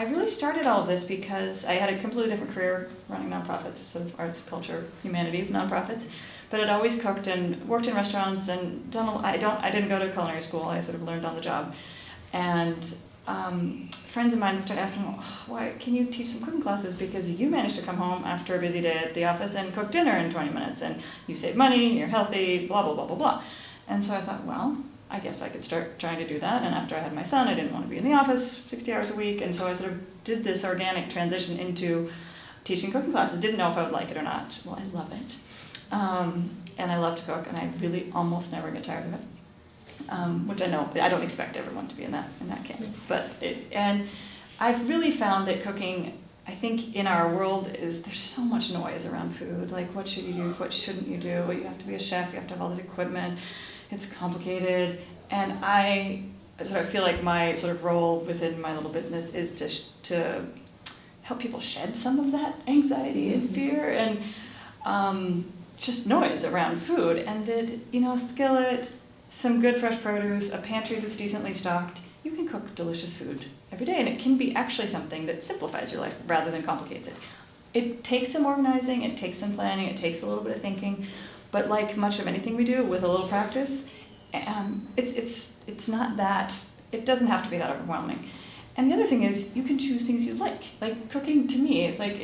I really started all of this because I had a completely different career running nonprofits, sort of arts, culture, humanities nonprofits. But I'd always cooked and worked in restaurants and I didn't go to culinary school. I sort of learned on the job. And friends of mine started asking, why can you teach some cooking classes? Because you managed to come home after a busy day at the office and cook dinner in 20 minutes, and you save money, you're healthy, blah, blah, blah, blah, blah. And so I thought, well, I guess I could start trying to do that. And after I had my son, I didn't want to be in the office 60 hours a week. And so I sort of did this organic transition into teaching cooking classes. Didn't know if I would like it or not. Well, I love it. And I love to cook, and I really almost never get tired of it. Which I know, I don't expect everyone to be in that camp. But and I've really found that cooking, I think in our world, there's so much noise around food. Like, what should you do? What shouldn't you do? You have to be a chef. You have to have all this equipment. It's complicated. And I sort of feel like my sort of role within my little business is to help people shed some of that anxiety and fear and just noise around food. And that, skillet, some good fresh produce, a pantry that's decently stocked, you can cook delicious food every day, and it can be actually something that simplifies your life rather than complicates it. It takes some organizing, it takes some planning, it takes a little bit of thinking, but like much of anything we do, with a little practice, it's not that, it doesn't have to be that overwhelming. And the other thing is, you can choose things you like. Like, cooking to me is like,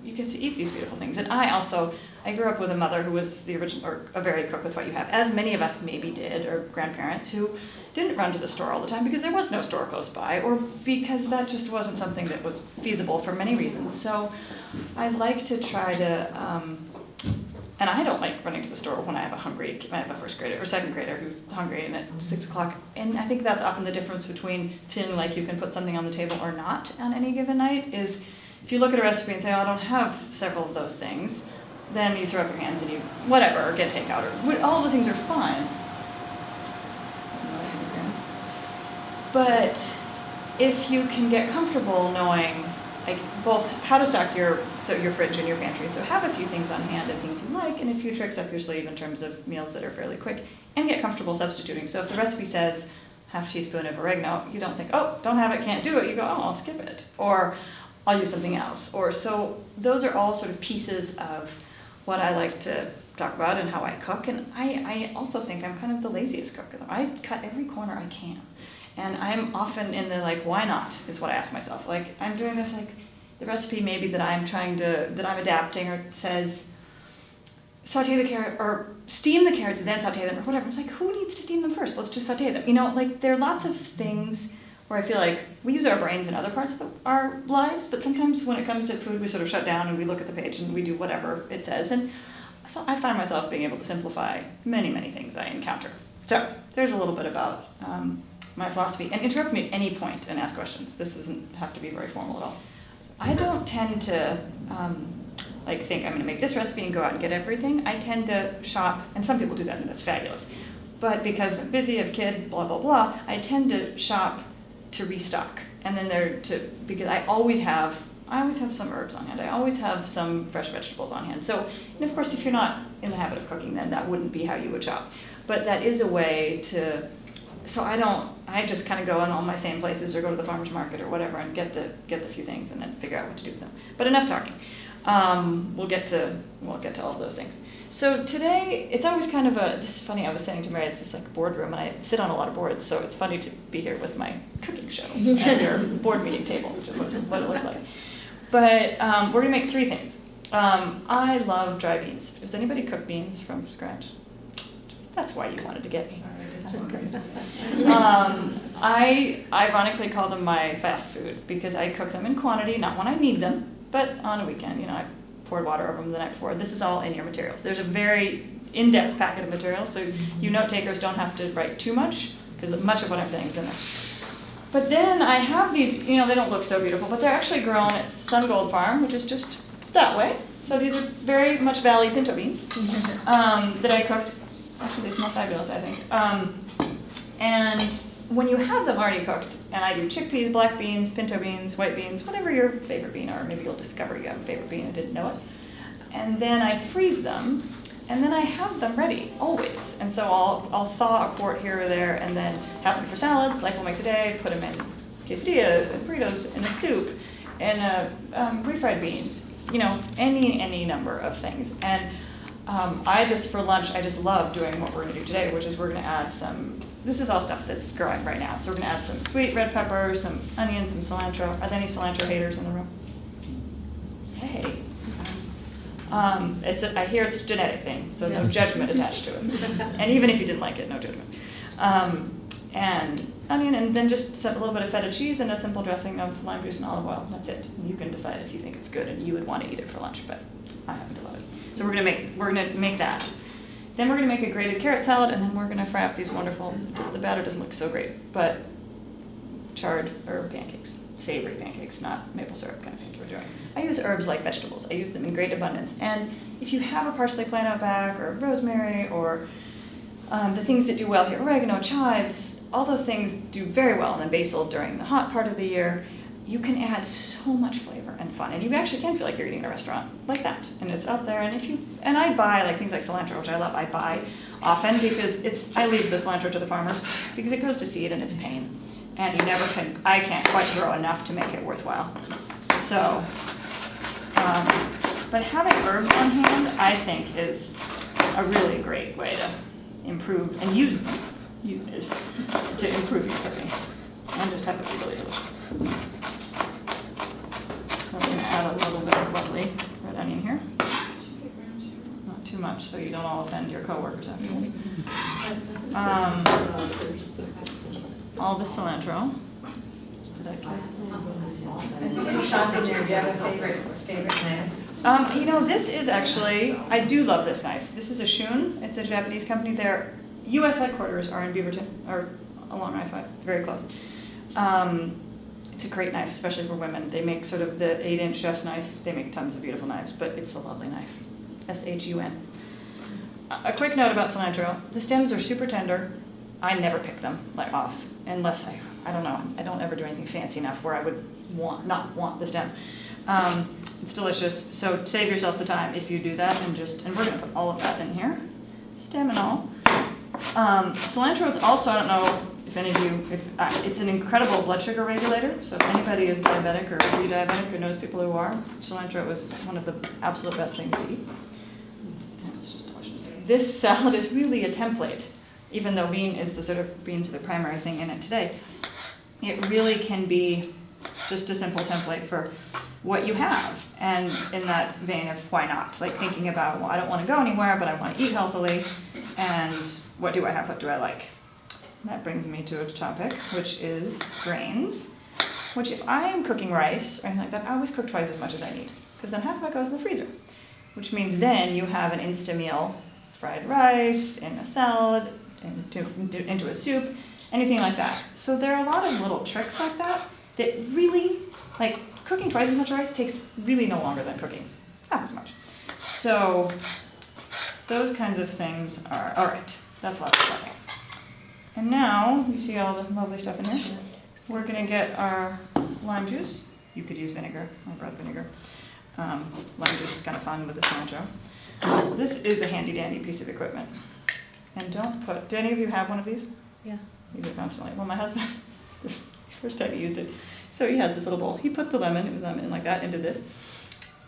you get to eat these beautiful things. And I grew up with a mother who was the original, or a very cook with what you have, as many of us maybe did, or grandparents who didn't run to the store all the time because there was no store close by, or because that just wasn't something that was feasible for many reasons. So I like to try to, and I don't like running to the store when I have a first grader or second grader who's hungry and at 6 o'clock. And I think that's often the difference between feeling like you can put something on the table or not on any given night is, if you look at a recipe and say, oh, I don't have several of those things, then you throw up your hands and you, whatever, or get takeout, or all those things are fine. But if you can get comfortable knowing, like, both how to stock your fridge and your pantry, so have a few things on hand and things you like, and a few tricks up your sleeve in terms of meals that are fairly quick, and get comfortable substituting. So if the recipe says half teaspoon of oregano, you don't think, oh, don't have it, can't do it. You go, oh, I'll skip it, or I'll use something else. Or so those are all sort of pieces of what I like to talk about and how I cook. And I also think I'm kind of the laziest cook. I cut every corner I can. And I'm often in the, like, why not, is what I ask myself. Like, I'm doing this, like, the recipe maybe that I'm adapting, or says, saute the carrot, or steam the carrots, then saute them, or whatever. It's like, who needs to steam them first? Let's just saute them. Like, there are lots of things where I feel like we use our brains in other parts of our lives, but sometimes when it comes to food, we sort of shut down and we look at the page and we do whatever it says. And so I find myself being able to simplify many, many things I encounter. So there's a little bit about my philosophy. And interrupt me at any point and ask questions. This doesn't have to be very formal at all. I don't tend to think I'm going to make this recipe and go out and get everything. I tend to shop, and some people do that, and that's fabulous. But because I'm busy, have kid, blah, blah, blah, I tend to shop to restock. And then because I always have some herbs on hand. I always have some fresh vegetables on hand. So, and of course, if you're not in the habit of cooking, then that wouldn't be how you would shop. But that is a way to, so I just kind of go in all my same places or go to the farmer's market or whatever and get the few things and then figure out what to do with them. But enough talking. We'll get to all of those things. So today, it's always kind of this is funny, I was saying to Mary, it's this like boardroom, and I sit on a lot of boards, so it's funny to be here with my cooking show at your board meeting table, which is what it looks like. But we're gonna make 3 things. I love dry beans. Does anybody cook beans from scratch? That's why you wanted to get me. I ironically call them my fast food because I cook them in quantity, not when I need them, but on a weekend. I poured water over them the night before. This is all in your materials. There's a very in-depth packet of materials, so you note takers don't have to write too much, because much of what I'm saying is in there. But then I have these, they don't look so beautiful, but they're actually grown at Sun Gold Farm, which is just that way. So these are very much Valley pinto beans that I cooked. Actually, they smell fabulous, I think. And when you have them already cooked, and I do chickpeas, black beans, pinto beans, white beans, whatever your favorite bean are, maybe you'll discover you have a favorite bean and didn't know it. And then I freeze them, and then I have them ready, always. And so I'll thaw a quart here or there, and then have them for salads, like we'll make today, put them in quesadillas and burritos and a soup and refried beans, any number of things. And for lunch, I just love doing what we're gonna do today, which is we're gonna add this is all stuff that's growing right now. So we're gonna add some sweet red pepper, some onions, some cilantro. Are there any cilantro haters in the room? Hey. I hear it's a genetic thing, so no judgment attached to it. And even if you didn't like it, no judgment. And onion, and then just a little bit of feta cheese and a simple dressing of lime juice and olive oil. That's it. You can decide if you think it's good and you would want to eat it for lunch, but I happen to love it. So we're gonna make that. Then we're gonna make a grated carrot salad, and then we're gonna fry up these wonderful. The batter doesn't look so great, but charred herb pancakes, savory pancakes, not maple syrup kind of things we're doing. I use herbs like vegetables. I use them in great abundance. And if you have a parsley plant out back, or rosemary, or the things that do well here, oregano, chives, all those things do very well. And then basil during the hot part of the year, you can add so much flavor and fun. And you actually can feel like you're eating in a restaurant like that. And it's out there. And I buy things like cilantro, which I love. I buy often because I leave the cilantro to the farmers because it goes to seed and it's pain. And I can't quite grow enough to make it worthwhile. So, but having herbs on hand, I think, is a really great way to improve and use them to improve your cooking and just have it be really delicious. So I'm going to add a little bit of lovely red onion here. Not too much so you don't all offend your coworkers afterwards. All the cilantro. Did I get Do you have a favorite knife? This is actually, I do love this knife. This is a Shun. It's a Japanese company. Their U.S. headquarters are in Beaverton, or along I-5, very close. It's a great knife, especially for women. They make sort of the 8-inch chef's knife. They make tons of beautiful knives, but it's a lovely knife. S-H-U-N. A quick note about cilantro. The stems are super tender. I never pick them off unless I don't know. I don't ever do anything fancy enough where I would not want the stem. It's delicious. So save yourself the time if you do that, and we're gonna put all of that in here, stem and all. Cilantro is also, I don't know if any of you, it's an incredible blood sugar regulator. So if anybody is diabetic or pre-diabetic or knows people who are, cilantro is one of the absolute best things to eat. And it's just delicious. This salad is really a template, even though beans are the primary thing in it today. It really can be just a simple template for what you have. And in that vein of why not? Like thinking about, well, I don't want to go anywhere, but I want to eat healthily. And what do I have? What do I like? And that brings me to a topic, which is grains. Which if I am cooking rice or anything like that, I always cook twice as much as I need. Because then half of it goes in the freezer. Which means then you have an Insta-meal, fried rice, in a salad, into a soup, anything like that. So there are a lot of little tricks like that really, like cooking twice as much rice takes really no longer than cooking half as much. So those kinds of things are, all right, that's lots of stuffing. And now, you see all the lovely stuff in here? We're gonna get our lime juice. You could use vinegar, I brought vinegar. Lime juice is kind of fun with the cilantro. This is a handy dandy piece of equipment. And do any of you have one of these? Yeah. Use it constantly. Well, my husband, first time he used it, so he has this little bowl. He put the lemon, it was lemon like that, into this.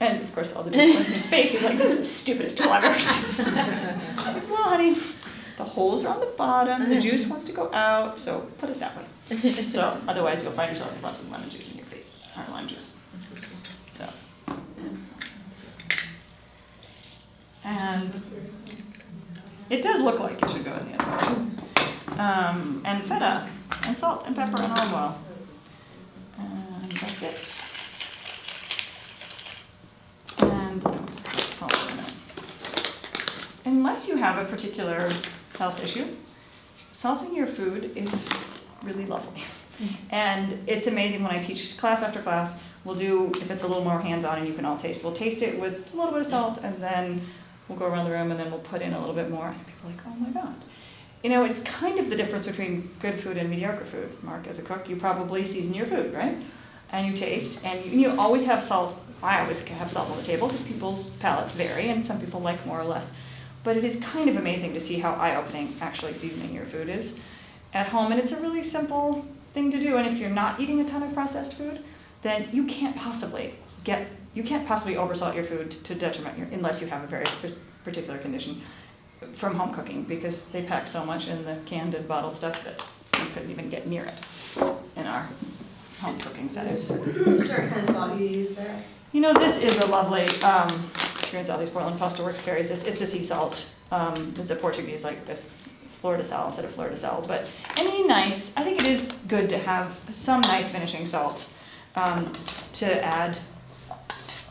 And of course, all the juice went in his face. He's like, this is the stupidest tool ever. I'm like, well, honey, the holes are on the bottom. The juice wants to go out, so put it that way. So otherwise, you'll find yourself with lots of lemon juice in your face, or lime juice. So. And it does look like it should go in the other way. And feta, and salt, and pepper, and olive oil. And that's it. And put salt in it. Unless you have a particular health issue, salting your food is really lovely. And it's amazing when I teach class after class, if it's a little more hands-on and you can all taste, we'll taste it with a little bit of salt, and then we'll go around the room and then we'll put in a little bit more. And people are like, oh my God. It's kind of the difference between good food and mediocre food. Mark, as a cook, you probably season your food, right? And you taste, and you always have salt. I always have salt on the table because people's palates vary, and some people like more or less. But it is kind of amazing to see how eye-opening actually seasoning your food is at home. And it's a really simple thing to do, and if you're not eating a ton of processed food, then you can't possibly oversalt your food to detriment unless you have a very particular condition from home cooking, because they pack so much in the canned and bottled stuff that you couldn't even get near it in our home cooking settings. Certain kind of salt you use there? You know, this is a lovely, Green Southeast Portland Pasta Works carries this. It's a sea salt. It's a Portuguese, like the Flor de Sal instead of Fleur de Sel. But any nice, I think it is good to have some nice finishing salt to add,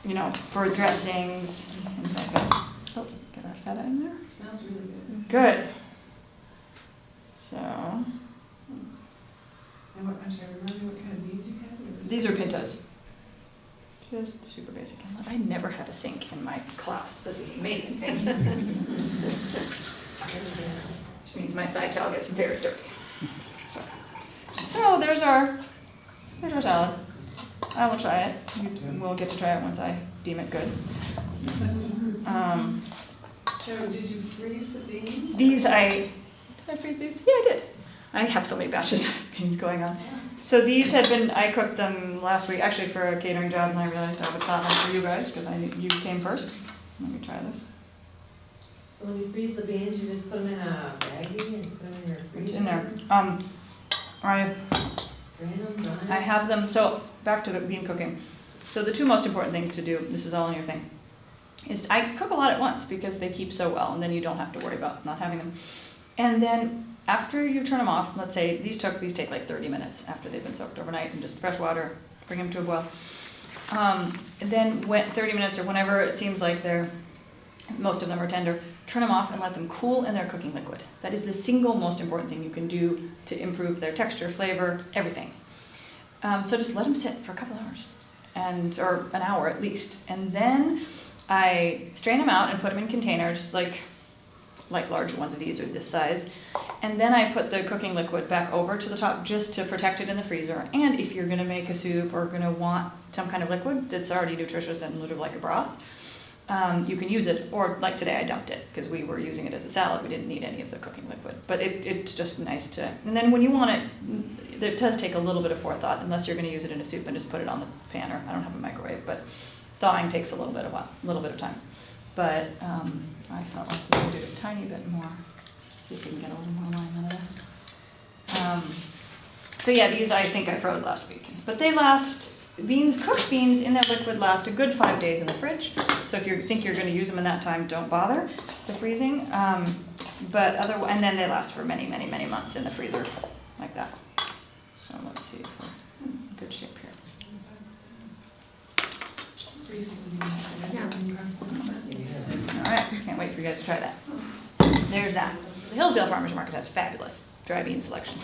you know, for dressings, things like that. Oh, get our feta in there. It smells really good. Good. So, And what, I'm sorry, remind me what kind of beans you had? these are pintos. Just super basic. I never have a sink in my class. This is amazing. Thank you. Which means my side towel gets very dirty. So there's our salad. I will try it. You will get to try it once I deem it good. So did you freeze the beans? Did I freeze these? Yeah, I did. I have so many batches of beans going on. So these had been, I cooked them last week, actually for a catering job, and I realized I would thought one for you guys, because you came first. Let me try this. So when you freeze the beans, you just put them in a baggie and put them in your It's freezer? in there. Drain them, dry them? I have them, so back to the bean cooking. So the two most important things to do, this is all in your thing, is I cook a lot at once because they keep so well, and then you don't have to worry about not having them. And then after you turn them off, let's say these take like 30 minutes after they've been soaked overnight in just fresh water, bring them to a boil. And then when 30 minutes or whenever it seems like most of them are tender, turn them off and let them cool in their cooking liquid. That is the single most important thing you can do to improve their texture, flavor, everything. So just let them sit for a couple hours, or an hour at least. And then I strain them out and put them in containers, like larger ones of these are this size. And then I put the cooking liquid back over to the top just to protect it in the freezer. And if you're gonna make a soup or gonna want some kind of liquid that's already nutritious and literally like a broth, you can use it, or like today I dumped it because we were using it as a salad. We didn't need any of the cooking liquid, but it's just nice to, and then when you want it, it does take a little bit of forethought, unless you're gonna use it in a soup and just put it on the pan, or I don't have a microwave, but thawing takes a little bit of time. But I felt like we could do a tiny bit more, see if we can get a little more lime out of that. So yeah, these I think I froze last week, but they last. Cooked beans in that liquid last a good 5 days in the fridge. So if you think you're going to use them in that time, don't bother the freezing. And then they last for many, many, many months in the freezer, like that. So let's see if we're in good shape here. Freeze the beans. Yeah. All right, can't wait for you guys to try that. There's that. The Hillsdale Farmers Market has fabulous dry bean selection.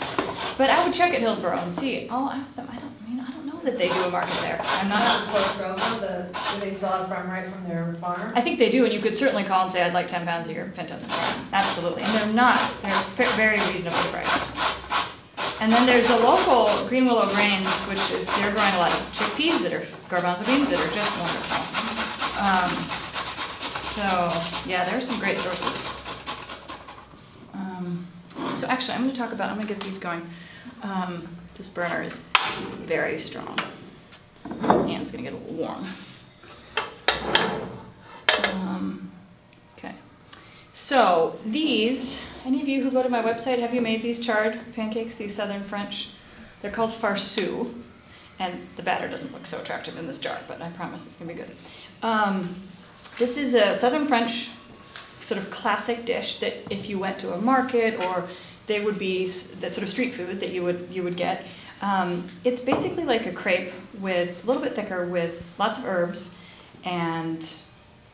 But I would check at Hillsborough and see. I'll ask them. I don't know that they do a market there. I'm not sure. Do they still have farm right from their farm? I think they do, and you could certainly call and say, I'd like 10 pounds of your pintos. Absolutely. And they're very reasonably priced. And then there's the local Green Willow Grains, they're growing a lot of chickpeas that are garbanzo beans that are just wonderful. So yeah, there's some great sources. So actually, I'm going to get these going. This burner is very strong, and it's going to get a little warm. Okay, so these, any of you who go to my website, have you made these charred pancakes, these Southern French? They're called farceau, and the batter doesn't look so attractive in this jar, but I promise it's going to be good. This is a Southern French sort of classic dish that if you went to a market, or they would be the sort of street food that you would get. It's basically like a crepe with a little bit thicker, with lots of herbs and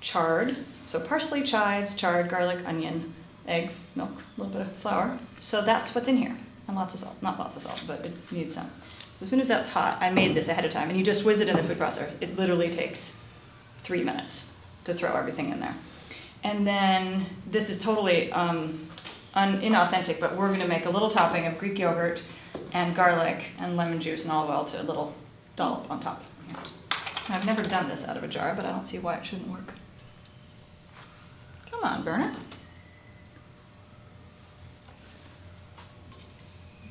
chard. So parsley, chives, chard, garlic, onion, eggs, milk, a little bit of flour. So that's what's in here, and lots of salt. Not lots of salt, but it needs some. So as soon as that's hot, I made this ahead of time, and you just whiz it in the food processor. It literally takes 3 minutes to throw everything in there. And then this is totally inauthentic, but we're going to make a little topping of Greek yogurt and garlic and lemon juice and olive oil to a little dollop on top. I've never done this out of a jar, but I don't see why it shouldn't work. Come on, burner.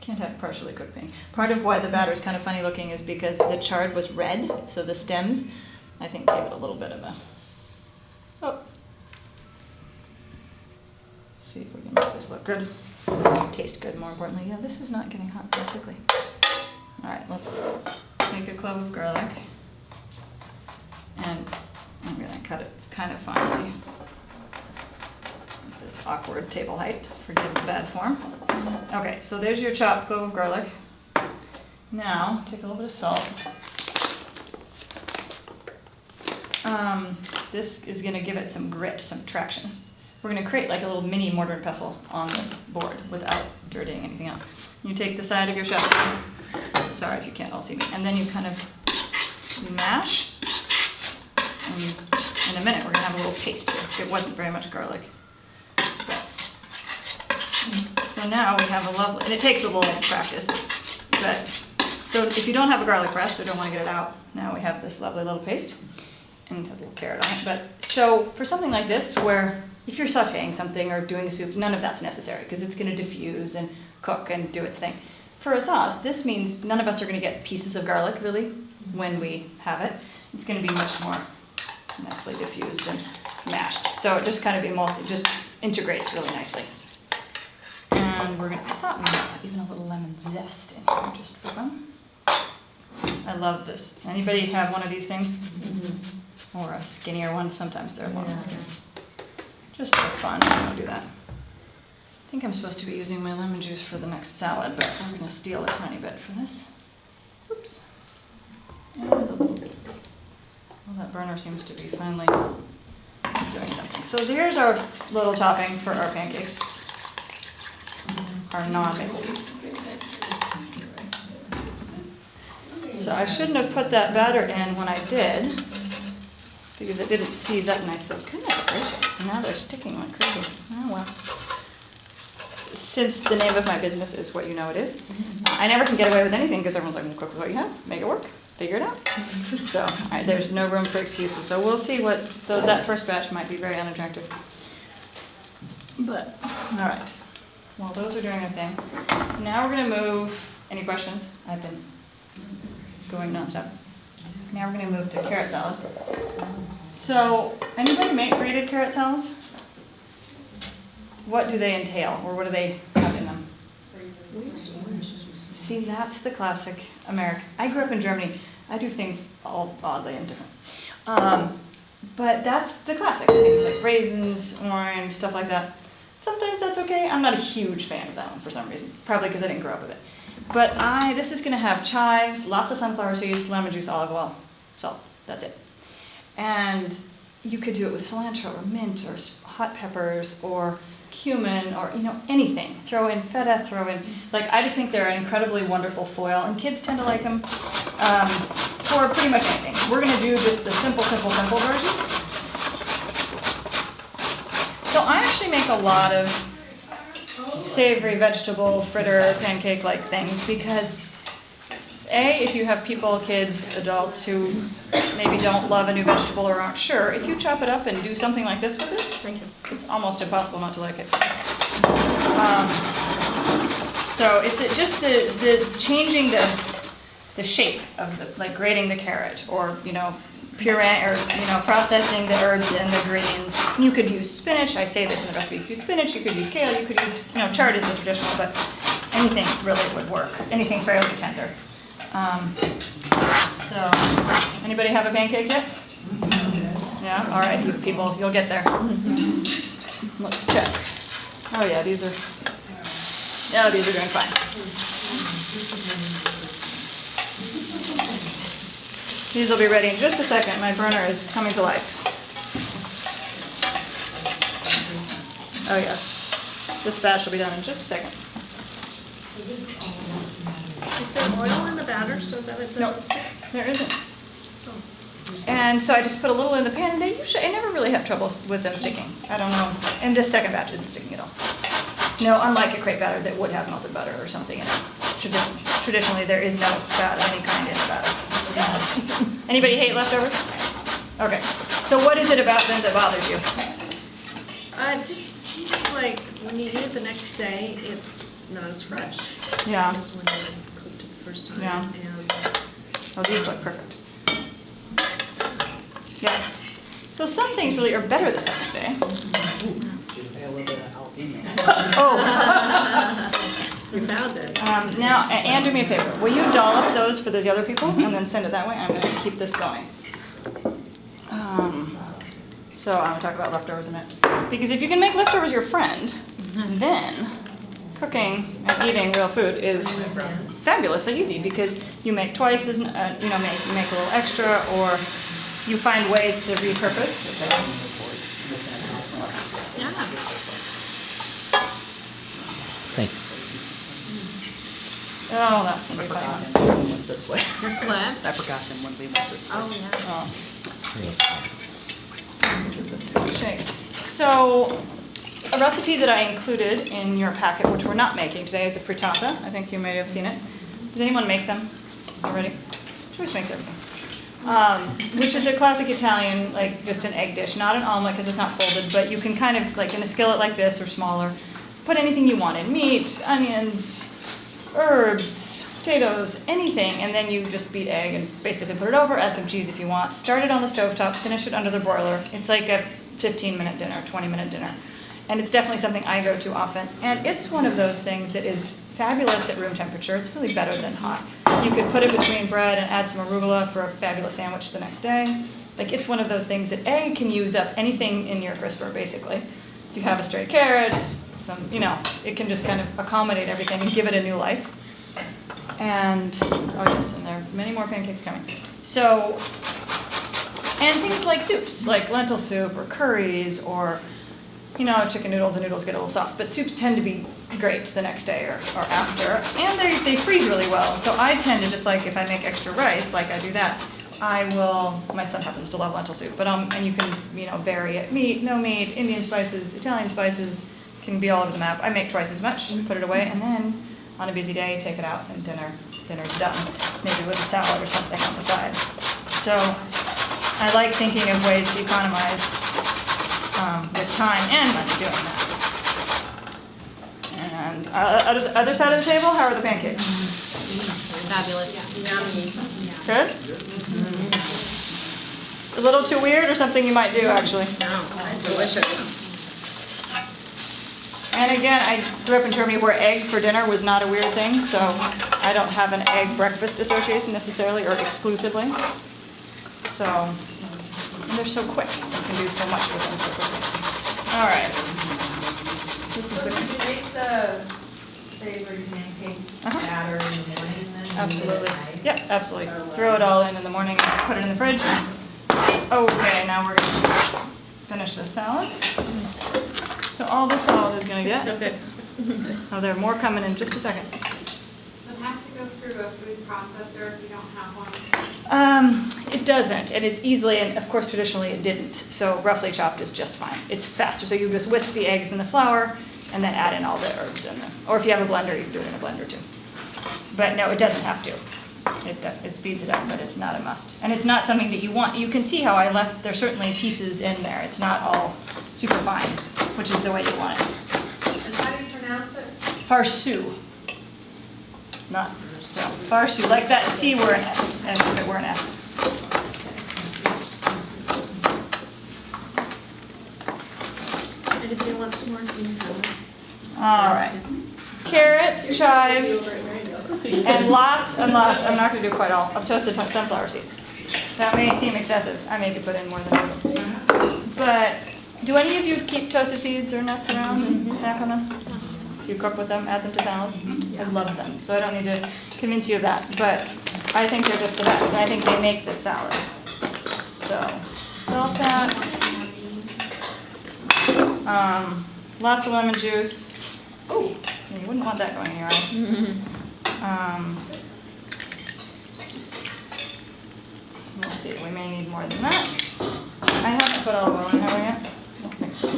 Can't have partially cooked pancakes. Part of why the batter is kind of funny looking is because the chard was red, so the stems, I think, gave it a little bit of a, oh. See if we can make this look good. Taste good, more importantly. Yeah, this is not getting hot very quickly. All right, let's make a clove of garlic. And I'm gonna cut it kind of finely. This awkward table height, forgive the bad form. Okay, so there's your chopped clove of garlic. Now, take a little bit of salt. This is gonna give it some grit, some traction. We're gonna create like a little mini mortar and pestle on the board without dirtying anything else. You take the side of your chef, sorry if you can't all see me, and then you kind of mash. And in a minute, we're gonna have a little paste here. It wasn't very much garlic. So now we have a lovely, and it takes a little practice, but, so if you don't have a garlic press or don't want to get it out, now we have this lovely little paste, and a little carrot on it. But, so for something like this, where if you're sauteing something or doing a soup, none of that's necessary, because it's going to diffuse and cook and do its thing. For a sauce, this means none of us are going to get pieces of garlic, really, when we have it. It's going to be much more nicely diffused and mashed. So it just kind of it just integrates really nicely. And we're gonna, I thought we might have even a little lemon zest in here just for fun. I love this. Anybody have one of these things? Mm-hmm. Or a skinnier one? Sometimes they're long. Yeah. Just for fun, I'm gonna do that. I think I'm supposed to be using my lemon juice for the next salad, but we're gonna steal a tiny bit for this. Oops. And a little bit. Well, that burner seems to be finally doing something. So there's our little topping for our pancakes. Our non-maple syrup. So I shouldn't have put that batter in when I did, because it didn't seize up nicely. Goodness gracious, now they're sticking like crazy. Oh well. Since the name of my business is what you know it is, I never can get away with anything because everyone's like, well, cook with what you have, make it work, figure it out. So there's no room for excuses. So we'll see what, that first batch might be very unattractive. But, all right. Well, those are doing their thing. Now we're going to move, any questions? I've been going nonstop. Now we're going to move to carrot salad. So, anybody make grated carrot salads? What do they entail, or what do they have in them? See, that's the classic American. I grew up in Germany. I do things all oddly and different. But that's the classic. Things like raisins, orange, stuff like that. Sometimes that's okay. I'm not a huge fan of that one for some reason. Probably because I didn't grow up with it. But this is going to have chives, lots of sunflower seeds, lemon juice, olive oil, salt. That's it. And you could do it with cilantro or mint or hot peppers or cumin or, anything. Throw in feta, throw in, I just think they're an incredibly wonderful foil. And kids tend to like them for pretty much anything. We're going to do just the simple version. So I actually make a lot of savory vegetable fritter pancake-like things because if you have people, kids, adults who maybe don't love a new vegetable or aren't sure, if you chop it up and do something like this with it, it's almost impossible not to like it. So it's just the changing the shape of grating the carrot or puree or processing the herbs and the greens. You could use spinach. I say this in the recipe. You could use spinach. You could use kale. You could use chard is the traditional, but anything really would work. Anything fairly tender. So, anybody have a pancake yet? Yeah. All right, you people, you'll get there. Let's check. Oh yeah, these are doing fine. These will be ready in just a second. My burner is coming to life. Oh yeah. This batch will be done in just a second. Is there oil in the batter so that it doesn't stick? There isn't. And so I just put a little in the pan, and I never really have trouble with them sticking. I don't know. And this second batch isn't sticking at all. No, unlike a crepe batter that would have melted butter or something in it. Traditionally, there is no fat of any kind in the batter. Anybody hate leftovers? Okay. So what is it about them that bothers you? It just seems like when you eat it the next day, it's not as fresh. Yeah. was when I cooked it the first time. Yeah. And Oh, these look perfect. Yeah. So some things really are better the second day. A little bit of jalapeno. Oh. you found it. Now, Anne, do me a favor. Will you dollop those for those other people and then send it that way? I'm going to keep this going. So I'm going to talk about leftovers in a minute. Because if you can make leftovers your friend, then cooking and eating real food is fabulously easy because you make twice as, you make a little extra, or you find ways to repurpose, which I think. Yeah. Thank you. Oh, that's going to be fun. One went this way. What? I forgot them when we went this way. Oh, yeah. Oh. Get this shake. So, a recipe that I included in your packet, which we're not making today, is a frittata. I think you may have seen it. Does anyone make them already? Joyce makes everything. Which is a classic Italian, like just an egg dish, not an omelet because it's not folded, but you can kind of, like in a skillet like this or smaller, put anything you want in, meat, onions, herbs, potatoes, anything, and then you just beat egg and basically put it over, add some cheese if you want, start it on the stovetop, finish it under the broiler. It's like a 15-minute dinner, 20-minute dinner. And it's definitely something I go to often. And it's one of those things that is fabulous at room temperature. It's really better than hot. You could put it between bread and add some arugula for a fabulous sandwich the next day. Like, it's one of those things that A, can use up anything in your crisper, basically. You have a stray carrot, some, it can just kind of accommodate everything and give it a new life. And, oh yes, and there are many more pancakes coming. So, and things like soups, like lentil soup or curries or, chicken noodles, the noodles get a little soft, but soups tend to be great the next day or after, and they freeze really well. So I tend to just, like, if I make extra rice, like I do that, my son happens to love lentil soup, but and you can, vary it. Meat, no meat, Indian spices, Italian spices, can be all over the map. I make twice as much, put it away, and then on a busy day, take it out, and dinner's done. Maybe with a salad or something on the side. So I like thinking of ways to economize with time and money doing that. And other side of the table, how are the pancakes? Fabulous. Yummy. Good? A little too weird, or something you might do, actually? No, delicious. And again, I grew up in Germany where egg for dinner was not a weird thing, so I don't have an egg breakfast association necessarily, or exclusively. So, and they're so quick. You can do so much with them so quickly. All right. This is So did you make the savory pancake batter in the morning then? Absolutely. Yep, absolutely. Throw it all in the morning and put it in the fridge. Okay, now we're going to finish the salad. So all the salad is going to get. So good. Oh, there are more coming in just a second. Does it have to go through a food processor if you don't have one? It doesn't, and it's easily, and of course traditionally it didn't, so roughly chopped is just fine. It's faster, so you just whisk the eggs in the flour and then add in all the herbs in them. Or if you have a blender, you can do it in a blender too. But no, it doesn't have to. It speeds it up, but it's not a must. And it's not something that you want. You can see how I left, there's certainly pieces in there. It's not all super fine, which is the way you want it. And how do you pronounce it? Farsu. Not so. Farsu, like that C were an S, and if it were an S. And if you want some more, you can have it. All right. Carrots, chives, and lots and lots, I'm not going to do quite all, of toasted sunflower seeds. That may seem excessive. I may put in more than that. But do any of you keep toasted seeds or nuts around and snack on them? Do you cook with them, add them to salads? I love them, so I don't need to convince you of that. But I think they're just the best, and I think they make this salad. So, salt that. Lots of lemon juice. Oh, you wouldn't want that going in your eye. Let's see, we may need more than that. I haven't put olive oil in, have I yet? I don't think so.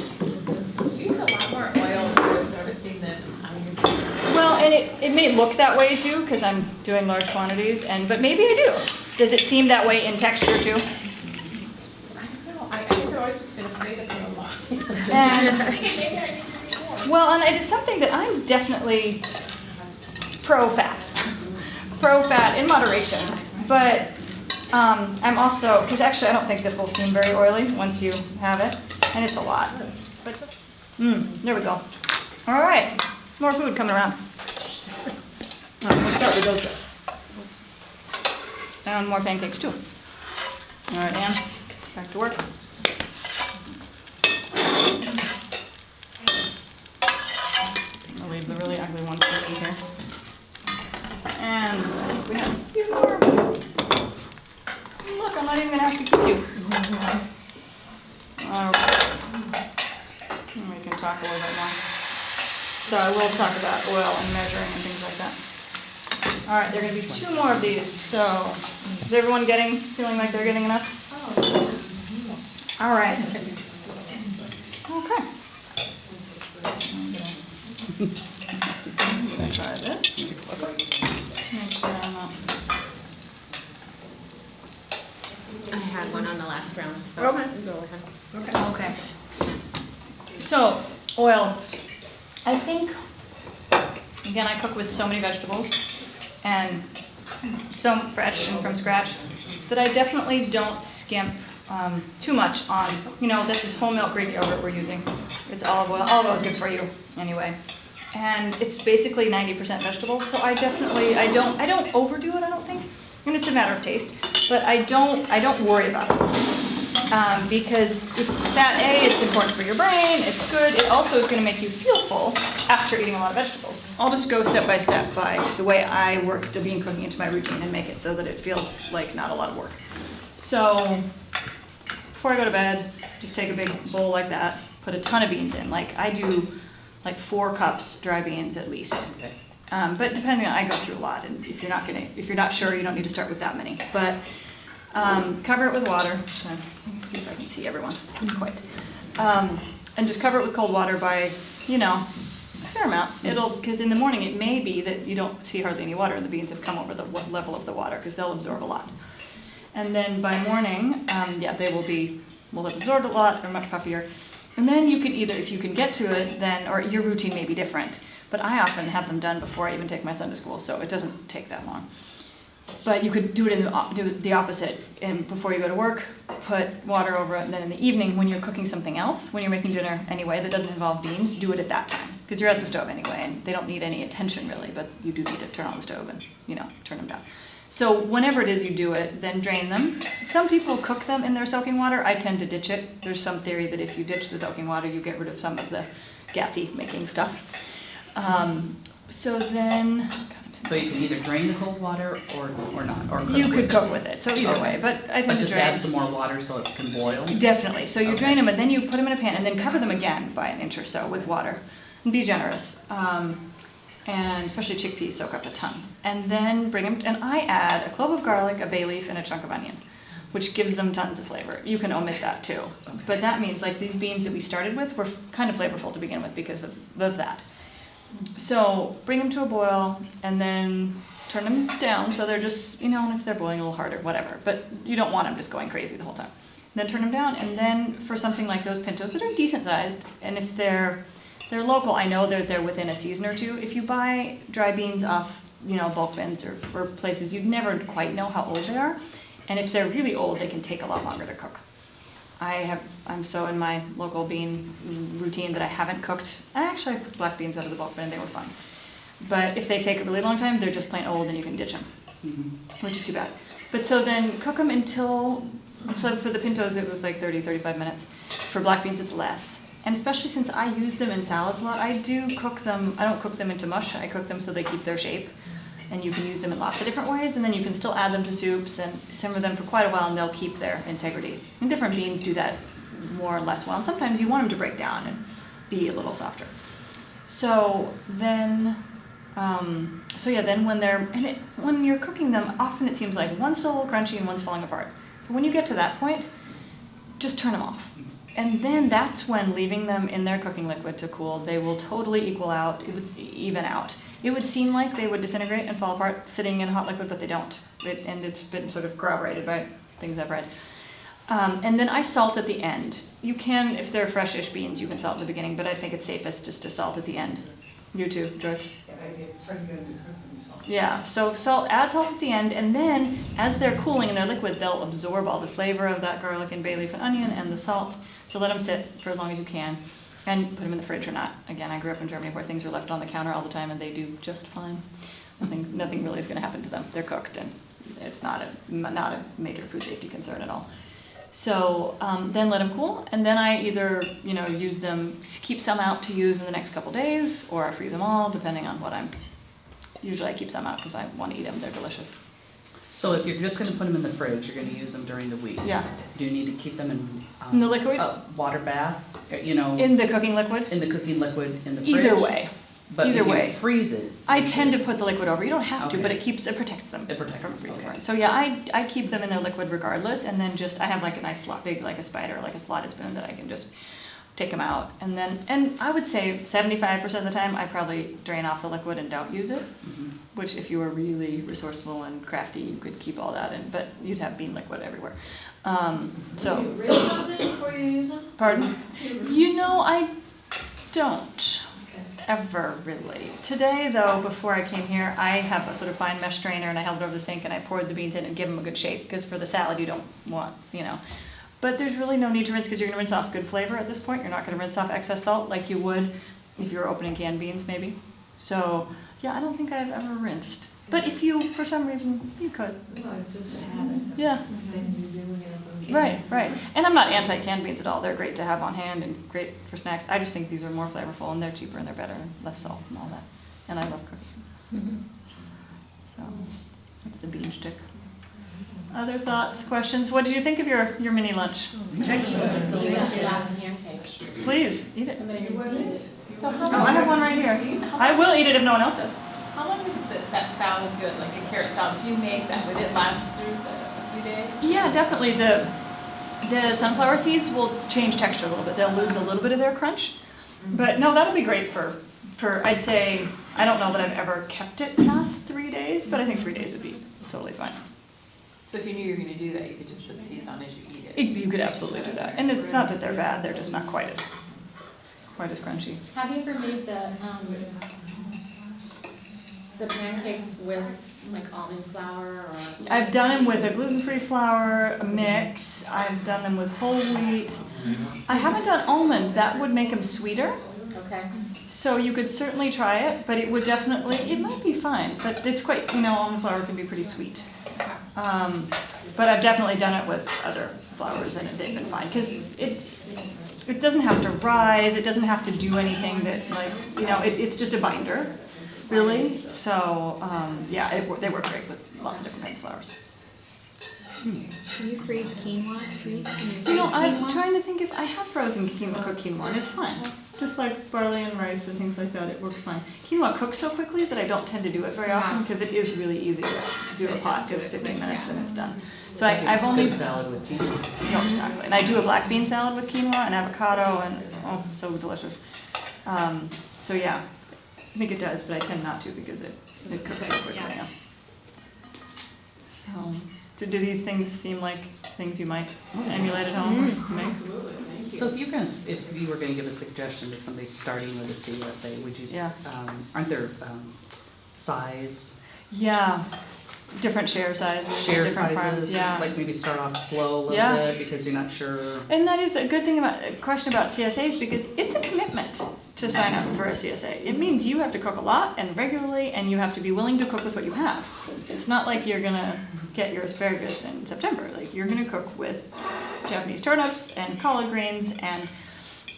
You use a lot more oil with everything than I'm using. Well, and it may look that way too, because I'm doing large quantities, but maybe I do. Does it seem that way in texture too? I don't know, I guess I was just gonna make it a lot. And, well, and it is something that I'm definitely pro-fat. Pro-fat in moderation, but I'm also, because actually I don't think this will seem very oily once you have it, and it's a lot. But there we go. All right, more food coming around. Let's start with those. And more pancakes too. All right, Ann, back to work. I'll leave the really ugly ones in here. And I think we have a few more. Look, I'm not even gonna have to keep you. Okay. And we can talk a little bit more. So I will talk about oil and measuring and things like that. All right, there are gonna be 2 more of these. So is everyone feeling like they're getting enough? All right. Okay. I'm gonna try this. Make sure I'm not. I had one on the last round, so Okay. go ahead. Okay. So, oil. I think, again, I cook with so many vegetables and so fresh and from scratch that I definitely don't skimp too much on, this is whole milk Greek yogurt we're using. It's olive oil. Olive oil is good for you anyway. And it's basically 90% vegetables, so I don't overdo it, I don't think. And it's a matter of taste, but I don't worry about it. Because that it's important for your brain, it's good, it also is going to make you feel full after eating a lot of vegetables. I'll just go step by step by the way I work the bean cooking into my routine and make it so that it feels like not a lot of work. So before I go to bed, just take a big bowl like that, put a ton of beans in. Like I do 4 cups dry beans at least. Okay. But depending on, I go through a lot, and if you're not sure, you don't need to start with that many. But cover it with water. So, let me see if I can see everyone. Quite. And just cover it with cold water by, a fair amount. Because in the morning it may be that you don't see hardly any water, and the beans have come over the level of the water, because they'll absorb a lot. And then by morning, will have absorbed a lot, or much puffier. And then you can either, if you can get to it, or your routine may be different. But I often have them done before I even take my son to school, so it doesn't take that long. But you could do it do the opposite. And before you go to work, put water over it, and then in the evening, when you're cooking something else, when you're making dinner anyway that doesn't involve beans, do it at that time. Because you're at the stove anyway, and they don't need any attention really, but you do need to turn on the stove and, turn them down. So whenever it is you do it, then drain them. Some people cook them in their soaking water. I tend to ditch it. There's some theory that if you ditch the soaking water, you get rid of some of the gassy making stuff. So then... So you can either drain the cold water or not, or cook You with could it. cook with it, so either way, but I tend But to just drain. add some more water so it can boil? Definitely. So you Okay. drain them, and then you put them in a pan, and then cover them again by an inch or so with water. And be generous. And especially chickpeas soak up a ton. And then bring them, and I add a clove of garlic, a bay leaf, and a chunk of onion, which gives them tons of flavor. You can omit that too. Okay. But that means these beans that we started with were kind of flavorful to begin with because of that. So bring them to a boil, and then turn them down so they're just, and if they're boiling a little harder, whatever. But you don't want them just going crazy the whole time. Then turn them down, and then for something like those pintos that are decent sized, and if they're local, I know they're within a season or two. If you buy dry beans off, bulk bins or places, you'd never quite know how old they are. And if they're really old, they can take a lot longer to cook. I'm so in my local bean routine that I haven't cooked. I actually cooked black beans out of the bulk bin and they were fine. But if they take a really long time, they're just plain old and you can ditch them, which is too bad. But so then cook them so for the pintos it was 30, 35 minutes. For black beans it's less. And especially since I use them in salads a lot, I do cook them, I don't cook them into mush, I cook them so they keep their shape. And you can use them in lots of different ways, and then you can still add them to soups and simmer them for quite a while, and they'll keep their integrity. And different beans do that more or less well, and sometimes you want them to break down and be a little softer. So then, then when you're cooking them, often it seems like one's still a little crunchy and one's falling apart. So when you get to that point, just turn them off. And then that's when leaving them in their cooking liquid to cool, they will totally even out. It would seem like they would disintegrate and fall apart sitting in hot liquid, but they don't. And it's been sort of corroborated by things I've read. And then I salt at the end. You can, if they're fresh-ish beans, you can salt at the beginning, but I think it's safest just to salt at the end You too, Joyce? It's hard to get them to cook themselves. Yeah, so salt, add salt at the end, and then as they're cooling in their liquid, they'll absorb all the flavor of that garlic and bay leaf and onion and the salt. So let them sit for as long as you can, and put them in the fridge or not. Again, I grew up in Germany where things are left on the counter all the time, and they do just fine. Nothing really is going to happen to them. They're cooked, and it's not a major food safety concern at all. So then let them cool, and then I either use them, keep some out to use in the next couple days, or I freeze them all, depending on what I'm. Usually I keep some out because I want to eat them. They're delicious. So if you're just going to put them in the fridge, you're going to use them during the week. Yeah. Do you need to keep them In the liquid? Water bath? In the cooking liquid? In the cooking liquid in the fridge? Either way. But Either if way. you freeze it. I tend to put the liquid over. You don't have to, Okay. but it protects them It protects from them, freezing okay. burn. So yeah, I keep them in their liquid regardless, and then I have like a nice slot, big like a spider, like a slotted spoon that I can just take them out. And I would say 75% of the time I probably drain off the liquid and don't use it, Mhm. which if you were really resourceful and crafty, you could keep all that in, but you'd have bean liquid everywhere. Do you rinse something before you use them? Pardon? I don't. Okay. Ever really. Today though, before I came here, I have a sort of fine mesh strainer and I held it over the sink and I poured the beans in and give them a good shake, because for the salad you don't want, But there's really no need to rinse because you're going to rinse off good flavor at this point. You're not going to rinse off excess salt like you would if you were opening canned beans maybe. So yeah, I don't think I've ever rinsed. But if you, for some reason, you could. No, it's just a habit. Yeah. Things you do when you're up on Right. And I'm not anti-canned beans at all. They're great to have on hand and great for snacks. I just think these are more flavorful and they're cheaper and they're better and less salt and all that. And I love cooking. So that's the bean stick. Other thoughts, questions? What did you think of your mini lunch? Excellent. Please, eat it. So how Oh, I have one right here. I will eat it if no one else does. How long is that salad good, like a carrot salad? If you make that, would it last through a few days? Yeah, definitely. The sunflower seeds will change texture a little bit. They'll lose a little bit of their crunch. But no, that'll be great for I'd say, I don't know that I've ever kept it past 3 days, but I think 3 days would be totally fine. So if you knew you were going to do that, you could just put seeds on as you eat it. You could absolutely do that. And it's not that they're bad, they're just not quite as crunchy. Have you ever made the pancakes with like almond flour or? I've done them with a gluten-free flour mix. I've done them with whole wheat. I haven't done almond. That would make them sweeter. Okay. So you could certainly try it, but it might be fine. But it's quite, almond flour can be pretty sweet. But I've definitely done it with other flours and they've been fine. Because it doesn't have to rise. It doesn't have to do anything that it's just a binder. Really? So, they work great with lots of different kinds of flours. Do you freeze quinoa too? Can you freeze I'm quinoa? trying to think if I have frozen cooked quinoa, and it's fine. Just like barley and rice and things like that, it works fine. Quinoa cooks so quickly that I don't tend to do it very often because it is really easy to do a pot, just 15 minutes and it's done. So I've only... Good salad with quinoa. No, exactly. And I do a black bean salad with quinoa and avocado and, it's so delicious. So yeah. I think it does, but I tend not to because it cooks so quickly. Yeah. So, do these things seem like things you might emulate at home? Absolutely, thank you. So if you were going to give a suggestion to somebody starting with a CSA, would you? Yeah. Aren't there size? Yeah, different share sizes. Share different sizes? farms. Yeah. Like maybe start off slow a little Yeah. bit because you're not sure. And that is a good thing question about CSAs because it's a commitment to sign up for a CSA. It means you have to cook a lot and regularly, and you have to be willing to cook with what you have. It's not like you're gonna get your asparagus in September. Like you're gonna cook with Japanese turnips and collard greens and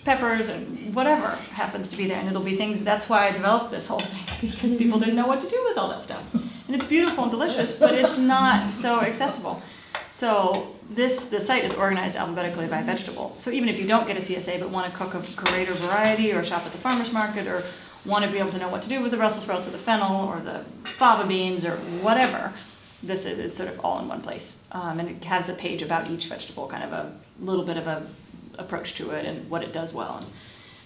peppers and whatever happens to be there, and it'll be things. That's why I developed this whole thing because people didn't know what to do with all that stuff. And it's beautiful and delicious, but it's not so accessible. So the site is organized alphabetically by vegetable. So even if you don't get a CSA but want to cook a greater variety or shop at the farmer's market or want to be able to know what to do with the Brussels sprouts or the fennel or the fava beans or whatever, it's sort of all in one place. And it has a page about each vegetable, kind of a little bit of a approach to it and what it does well.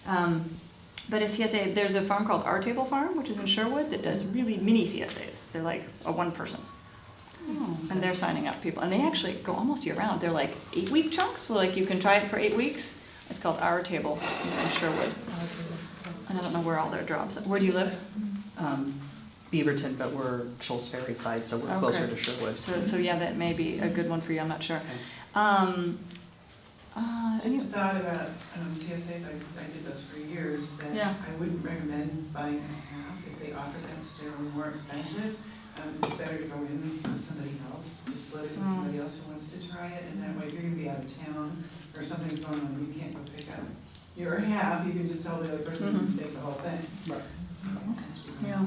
But a CSA, there's a farm called Our Table Farm, which is in Sherwood, that does really mini CSAs. They're like a one person. And they're signing up people. And they actually go almost year round. They're like 8-week chunks, so like you can try it for 8 weeks. It's called Our Table in Sherwood. And I don't know where all their jobs, where do you live? Beaverton, but we're Shoals Ferry side, so we're closer to Sherwood. So yeah, that may be a good one for you, I'm not sure. Okay. Just a thought about CSAs, I did those for years, that Yeah. I wouldn't recommend buying a half if they offer them still more expensive. It's better to go in with somebody else, to split it with somebody else who wants to try it, and that way if you're gonna be out of town, or something's going on, you can't go pick up your half, you can just tell the other person to take the whole thing. Right. Yeah.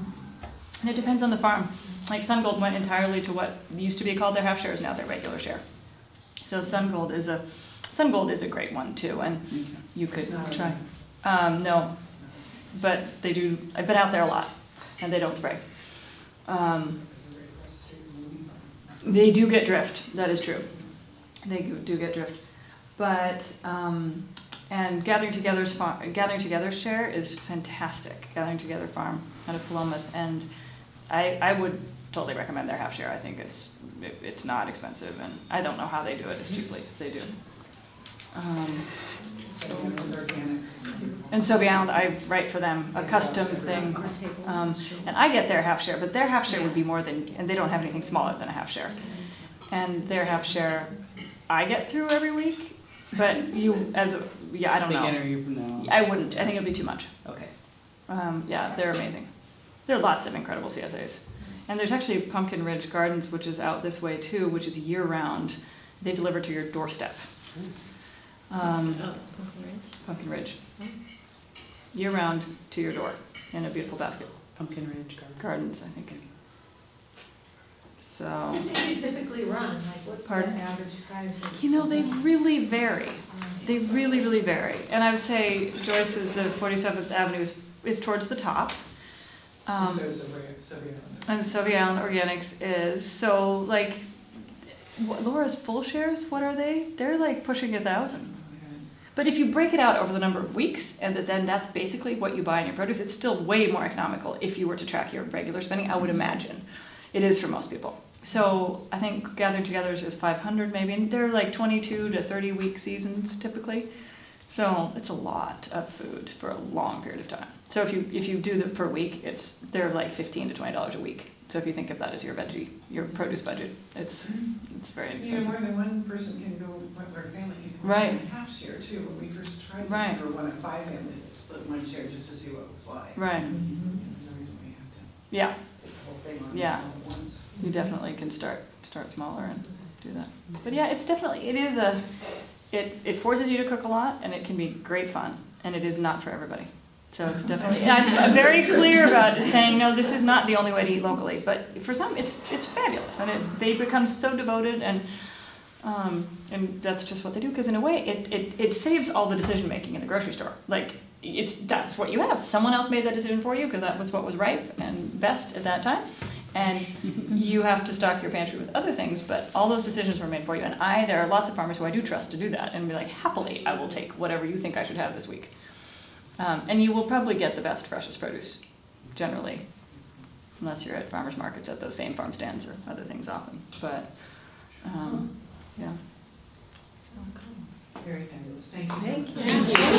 And it depends on the farm. Like SunGold went entirely to what used to be called their half share is now their regular share. So SunGold is a great one too, and you could It's not try. No, but they do. I've been out there a lot, and they don't spray. They do get drift. That is true. They do get drift, but and Gathering Together's share is fantastic. Gathering Together Farm out of Philomath, and I would totally recommend their half share. I think it's not expensive, and I don't know how they do it as cheaply as they do. And so beyond, I write for them a custom thing, and I get their half share, but their half share would be more than, and they don't have anything smaller than a half share. And their half share, I get through every week, but I don't know. Beginner, no. I wouldn't. I think it'd be too much. Okay. Yeah, they're amazing. There are lots of incredible CSAs. And there's actually Pumpkin Ridge Gardens, which is out this way too, which is year-round. They deliver to your doorstep. That's Pumpkin Ridge. Pumpkin Ridge. Year-round to your door in a beautiful basket. Pumpkin Ridge Gardens, I think. So, What do you typically run? Like, what's the Pardon? average price? you know, they really vary. They really, really vary. And I would say Joyce's, the 47th Avenue is towards the top. And so is Sylvia. And Sylvia Island Organics is, so like, Laura's full shares, what are they? They're like pushing 1,000. But if you break it out over the number of weeks, and then that's basically what you buy in your produce, it's still way more economical if you were to track your regular spending, I would imagine. It is for most people. So I think Gathering Together's is 500 maybe, and they're like 22 to 30 week seasons typically. So it's a lot of food for a long period of time. So if you do the per week, they're like $15 to $20 a week. So if you think of that as your produce budget, it's very You know, inexpensive. more than one person can go, what our family can Right. half share too. When we first tried this, Right. we were one of 5 families that split one share just to see what it was like. Right. There's no reason we have to Yeah. take the whole thing on Yeah. all at once. You definitely can start smaller and do that. But yeah, it forces you to cook a lot, and it can be great fun, and it is not for everybody. So it's definitely, and I'm very clear about it, saying, no, this is not the only way to eat locally, but for some, it's fabulous, and they become so devoted, and that's just what they do, because in a way, it saves all the decision making in the grocery store. Like, that's what you have. Someone else made that decision for you, because that was what was ripe and best at that time. And you have to stock your pantry with other things, but all those decisions were made for you. And there are lots of farmers who I do trust to do that, and be like, happily, I will take whatever you think I should have this week. And you will probably get the best, freshest produce, generally, unless you're at farmers markets at those same farm stands or other things often. But, yeah. Very fabulous. Thank you so much. Thank you.